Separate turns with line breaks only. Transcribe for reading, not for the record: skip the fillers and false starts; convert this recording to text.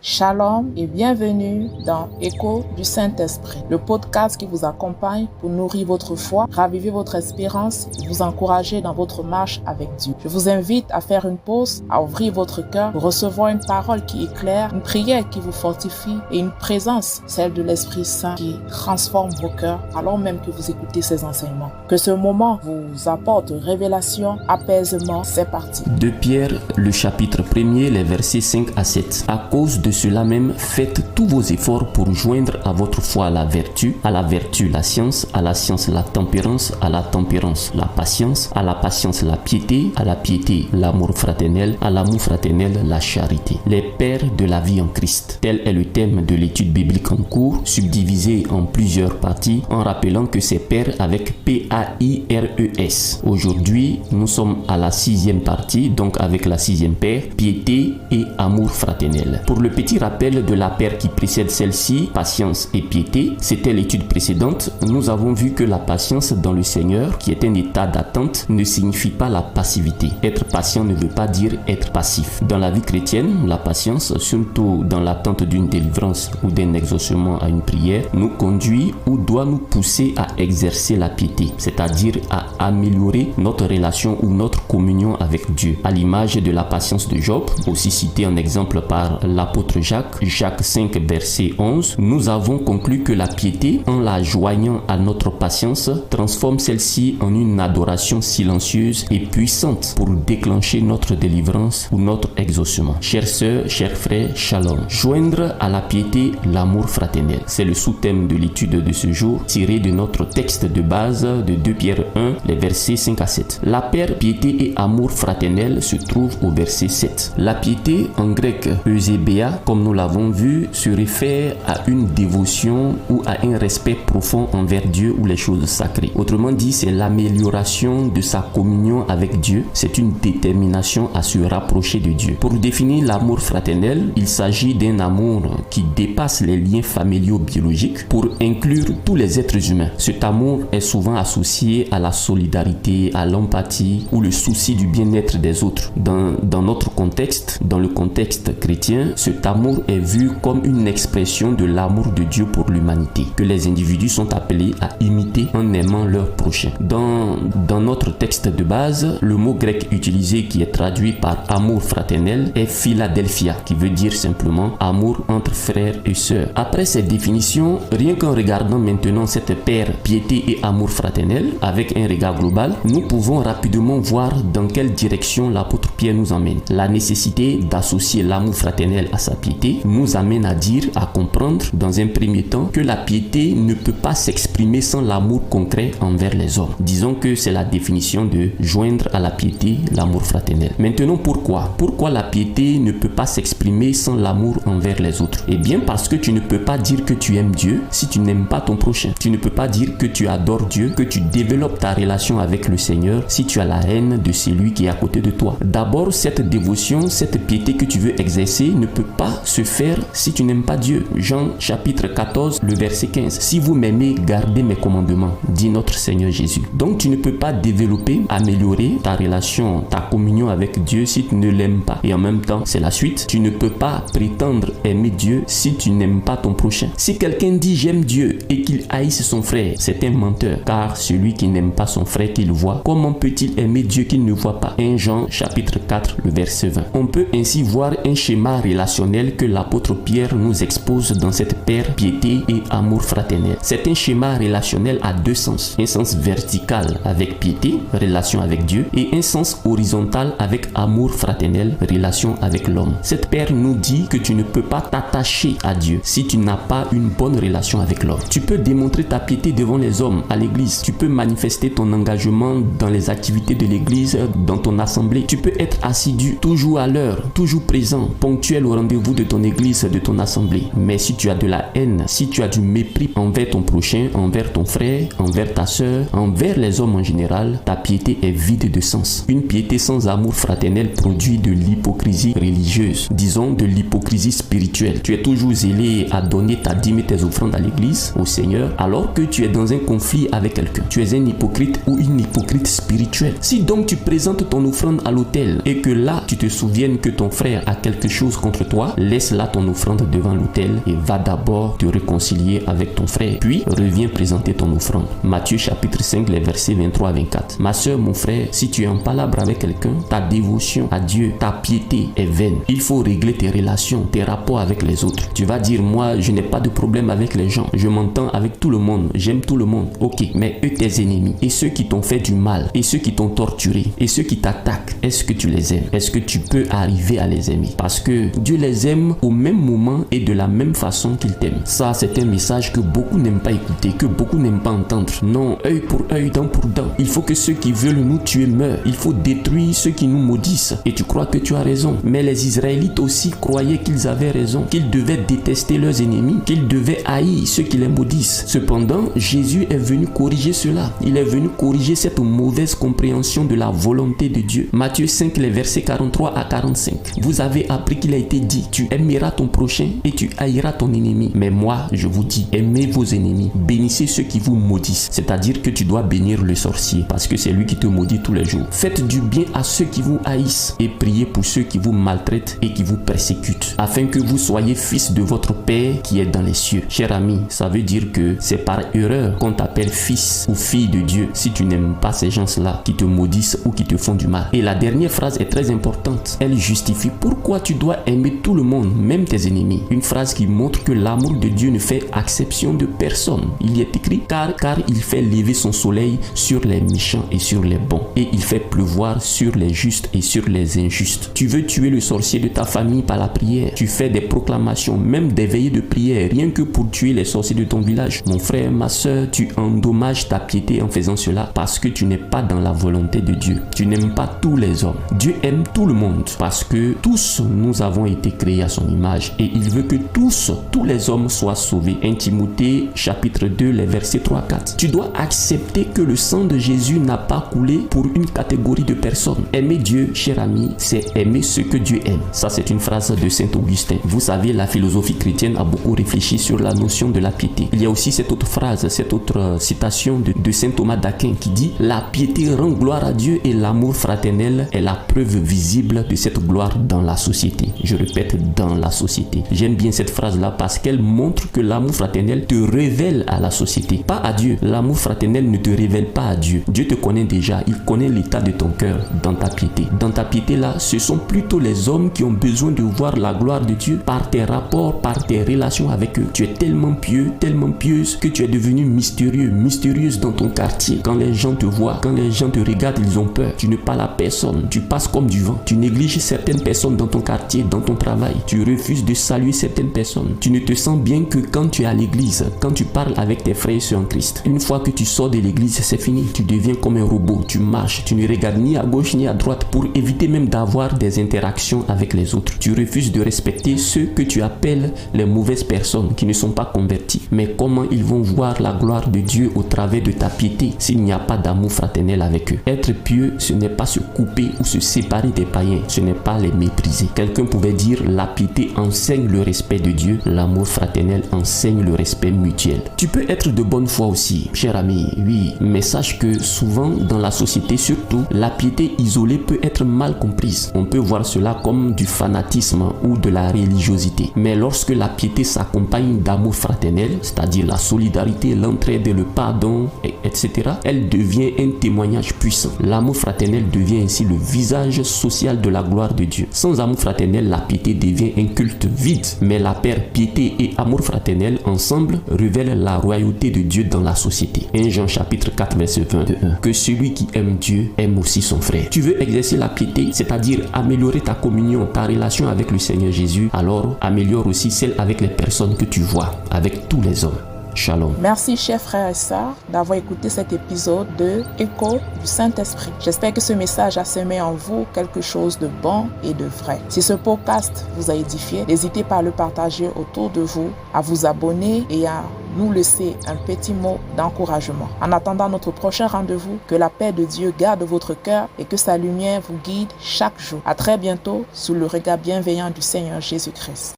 Shalom et bienvenue dans Écho du Saint-Esprit, le podcast qui vous accompagne pour nourrir votre foi, raviver votre espérance et vous encourager dans votre marche avec Dieu. Je vous invite à faire une pause, à ouvrir votre cœur pour recevoir une parole qui éclaire, une prière qui vous fortifie et une présence, celle de l'Esprit Saint, qui transforme vos cœurs alors même que vous écoutez ces enseignements. Que ce moment vous apporte révélation, apaisement. C'est parti.
2 Pierre, le chapitre 1er, les versets 5 à 7. À cause de cela même, faites tous vos efforts pour joindre à votre foi la vertu la science, à la science la tempérance, à la tempérance la patience, à la patience la piété, à la piété l'amour fraternel, à l'amour fraternel la charité. Les pères de la vie en Christ. Tel est le thème de l'étude biblique en cours, subdivisé en plusieurs parties, en rappelant que c'est pères avec P-A-I-R-E-S. Aujourd'hui, nous sommes à la 6e partie, donc avec la 6e paire, piété et amour fraternel. Pour le petit rappel de la paire qui précède celle-ci, patience et piété, c'était l'étude précédente. Nous avons vu que la patience dans le Seigneur, qui est un état d'attente, ne signifie pas la passivité. Être patient ne veut pas dire être passif. Dans la vie chrétienne, la patience, surtout dans l'attente d'une délivrance ou d'un exaucement à une prière, nous conduit ou doit nous pousser à exercer la piété, c'est-à-dire à améliorer notre relation ou notre communion avec Dieu. À l'image de la patience de Job, aussi cité en exemple par l'apôtre Jacques 5 verset 11, nous avons conclu que la piété, en la joignant à notre patience, transforme celle-ci en une adoration silencieuse et puissante pour déclencher notre délivrance ou notre exaucement. Chères sœurs, chers frères, shalom. Joindre à la piété l'amour fraternel. C'est le sous-thème de l'étude de ce jour, tiré de notre texte de base de 2 Pierre 1, les versets 5 à 7. La paire piété et amour fraternel se trouve au verset 7. La piété, en grec eusébia, comme nous l'avons vu, se réfère à une dévotion ou à un respect profond envers Dieu ou les choses sacrées. Autrement dit, c'est l'amélioration de sa communion avec Dieu. C'est une détermination à se rapprocher de Dieu. Pour définir l'amour fraternel, il s'agit d'un amour qui dépasse les liens familiaux biologiques pour inclure tous les êtres humains. Cet amour est souvent associé à la solidarité, à l'empathie ou le souci du bien-être des autres. Dans notre contexte, dans le contexte chrétien, cet amour est vu comme une expression de l'amour de Dieu pour l'humanité, que les individus sont appelés à imiter en aimant leur prochain. Dans notre texte de base, le mot grec utilisé qui est traduit par amour fraternel est Philadelphia, qui veut dire simplement amour entre frères et sœurs. Après cette définition, rien qu'en regardant maintenant cette paire piété et amour fraternel avec un regard global, nous pouvons rapidement voir dans quelle direction l'apôtre Pierre nous emmène. La nécessité d'associer l'amour fraternel à sa piété nous amène à dire, à comprendre dans un premier temps que la piété ne peut pas s'exprimer sans l'amour concret envers les hommes. Disons que c'est la définition de joindre à la piété l'amour fraternel. Maintenant, pourquoi la piété ne peut pas s'exprimer sans l'amour envers les autres? Eh bien parce que tu ne peux pas dire que tu aimes Dieu si tu n'aimes pas ton prochain. Tu ne peux pas dire que tu adores Dieu, que tu développes ta relation avec le Seigneur si tu as la haine de celui qui est à côté de toi. D'abord, cette dévotion, cette piété que tu veux exercer ne peut pas se faire si tu n'aimes pas Dieu. Jean chapitre 14, le verset 15. Si vous m'aimez, gardez mes commandements, dit notre Seigneur Jésus. Donc tu ne peux pas développer, améliorer ta relation, ta communion avec Dieu si tu ne l'aimes pas. Et en même temps, c'est la suite. Tu ne peux pas prétendre aimer Dieu si tu n'aimes pas ton prochain. Si quelqu'un dit j'aime Dieu et qu'il haïsse son frère, c'est un menteur. Car celui qui n'aime pas son frère qu'il voit, comment peut-il aimer Dieu qu'il ne voit pas? 1 Jean chapitre 4, le verset 20. On peut ainsi voir un schéma relationnel que l'apôtre Pierre nous expose dans cette paire piété et amour fraternel. C'est un schéma relationnel à deux sens. Un sens vertical avec piété, relation avec Dieu, et un sens horizontal avec amour fraternel, relation avec l'homme. Cette paire nous dit que tu ne peux pas t'attacher à Dieu si tu n'as pas une bonne relation avec l'homme. Tu peux démontrer ta piété devant les hommes, à l'église. Tu peux manifester ton engagement dans les activités de l'église, dans ton assemblée. Tu peux être assidu, toujours à l'heure, toujours présent, ponctuel au rendez-vous de ton église, de ton assemblée. Mais si tu as de la haine, si tu as du mépris envers ton prochain, envers ton frère, envers ta sœur, envers les hommes en général, ta piété est vide de sens. Une piété sans amour fraternel produit de l'hypocrisie religieuse, disons de l'hypocrisie spirituelle. Tu es toujours zélé à donner ta dîme et tes offrandes à l'église, au Seigneur alors que tu es dans un conflit avec quelqu'un. Tu es un hypocrite ou une hypocrite spirituelle. Si donc tu présentes ton offrande à l'autel et que là tu te souviennes que ton frère a quelque chose contre toi, laisse là ton offrande devant l'autel et va d'abord te réconcilier avec ton frère. Puis reviens présenter ton offrande. Matthieu chapitre 5, les versets 23 à 24. Ma soeur, mon frère, si tu es en palabre avec quelqu'un, ta dévotion à Dieu, ta piété est vaine. Il faut régler tes relations, tes rapports avec les autres. Tu vas dire, moi, je n'ai pas de problème avec les gens. Je m'entends avec tout le monde. J'aime tout le monde. Ok, mais eux, tes ennemis, et ceux qui t'ont fait du mal, et ceux qui t'ont torturé, et ceux qui t'attaquent, est-ce que tu les aimes? Est-ce que tu peux arriver à les aimer? Parce que Dieu les aime au même moment et de la même façon qu'il t'aime. Ça, c'est un message que beaucoup n'aiment pas écouter, que beaucoup n'aiment pas entendre. Non, œil pour œil, dent pour dent. Il faut que ceux qui veulent nous tuer meurent. Il faut détruire ceux qui nous maudissent. Et tu crois que tu as raison. Mais les Israélites aussi croyaient qu'ils avaient raison, qu'ils devaient détester leurs ennemis, qu'ils devaient haïr ceux qui les maudissent. Cependant, Jésus est venu corriger cela. Il est venu corriger cette mauvaise compréhension de la volonté de Dieu. Matthieu 5, les versets 43 à 45. Vous avez appris qu'il a été dit, tu aimeras ton prochain et tu haïras ton ennemi. Mais moi, je vous dis, aimez vos ennemis, bénissez ceux qui vous maudissent. C'est-à-dire que tu dois bénir le sorcier parce que c'est lui qui te maudit tous les jours. Faites du bien à ceux qui vous haïssent et priez pour ceux qui vous maltraitent et qui vous persécutent, afin que vous soyez fils de votre Père qui est dans les cieux. Cher ami, ça veut dire que c'est par erreur qu'on t'appelle fils ou fille de Dieu si tu n'aimes pas ces gens-là qui te maudissent ou qui te font du mal. Et la dernière phrase est très importante. Elle justifie pourquoi tu dois aimer tout le monde, même tes ennemis. Une phrase qui montre que l'amour de Dieu ne fait exception de personne. Il y est écrit car il fait lever son soleil sur les méchants et sur les bons, et il fait pleuvoir sur les justes et sur les injustes. Tu veux tuer le sorcier de ta famille par la prière. Tu fais des proclamations, même des veillées de prière, rien que pour tuer les sorciers de ton village. Mon frère, ma soeur, tu endommages ta piété en faisant cela parce que tu n'es pas dans la volonté de Dieu. Tu n'aimes pas tous les hommes. Dieu aime tout le monde parce que tous nous avons été créés à son image et il veut que tous les hommes soient sauvés. 1 Timothée chapitre 2, les versets 3 à 4. Tu dois accepter que le sang de Jésus n'a pas coulé pour une catégorie de personnes. Aimer Dieu, cher ami, c'est aimer ce que Dieu aime. Ça, c'est une phrase de Saint Augustin. Vous savez, la philosophie chrétienne a beaucoup réfléchi sur la notion de la piété. Il y a aussi cette autre phrase, cette autre citation de Saint Thomas d'Aquin qui dit « La piété rend gloire à Dieu et l'amour fraternel est la preuve visible de cette gloire dans la société. » Je répète, dans la société. J'aime bien cette phrase-là parce qu'elle montre que l'amour fraternel te révèle à la société, pas à Dieu. L'amour fraternel ne te révèle pas à Dieu. Dieu te connaît déjà. Il connaît l'état de ton cœur dans ta piété. Dans ta piété là, ce sont plutôt les hommes qui ont besoin de voir la gloire de Dieu par tes rapports, par tes relations avec eux. Tu es tellement pieux, tellement pieuse que tu es devenu mystérieux, mystérieuse dans ton quartier. Quand les gens te voient, quand les gens te regardent, ils ont peur. Tu ne parles à personne. Tu passes comme du vent. Tu négliges certaines personnes dans ton quartier, dans ton travail. Tu refuses de saluer certaines personnes. Tu ne te sens bien que quand tu es à l'église, quand tu parles avec tes frères et sœurs en Christ. Une fois que tu sors de l'église, c'est fini. Tu deviens comme un robot. Tu marches. Tu ne regardes ni à gauche ni à droite pour éviter même d'avoir des interactions avec les autres. Tu refuses de respecter ceux que tu appelles les mauvaises personnes qui ne sont pas convertis. Mais comment ils vont voir la gloire de Dieu au travers de ta piété s'il n'y a pas d'amour fraternel avec eux? Être pieux, ce n'est pas se couper ou se séparer des païens. Ce n'est pas les mépriser. Quelqu'un pouvait dire la piété enseigne le respect de Dieu, l'amour fraternel enseigne le respect mutuel. Tu peux être de bonne foi aussi, cher ami, oui, mais sache que souvent dans la société surtout, la piété isolée peut être mal comprise. On peut voir cela comme du fanatisme ou de la religiosité. Mais lorsque la piété s'accompagne d'amour fraternel, c'est-à-dire la solidarité, l'entraide, le pardon, etc., elle devient un témoignage puissant. L'amour fraternel devient ainsi le visage social de la gloire de Dieu. Sans amour fraternel, la piété devient un culte vide. Mais la paire piété et amour fraternel ensemble révèlent la royauté de Dieu dans la société. 1 Jean chapitre 4 verset 21. Que celui qui aime Dieu aime aussi son frère. Tu veux exercer la piété, c'est-à-dire améliorer ta communion, ta relation avec le Seigneur Jésus, alors améliore aussi celle avec les personnes que tu vois, avec tous les hommes. Shalom.
Merci chers frères et sœurs d'avoir écouté cet épisode de Écho du Saint-Esprit. J'espère que ce message a semé en vous quelque chose de bon et de vrai. Si ce podcast vous a édifié, n'hésitez pas à le partager autour de vous, à vous abonner et à nous laisser un petit mot d'encouragement. En attendant notre prochain rendez-vous, que la paix de Dieu garde votre cœur et que sa lumière vous guide chaque jour. À très bientôt sous le regard bienveillant du Seigneur Jésus-Christ.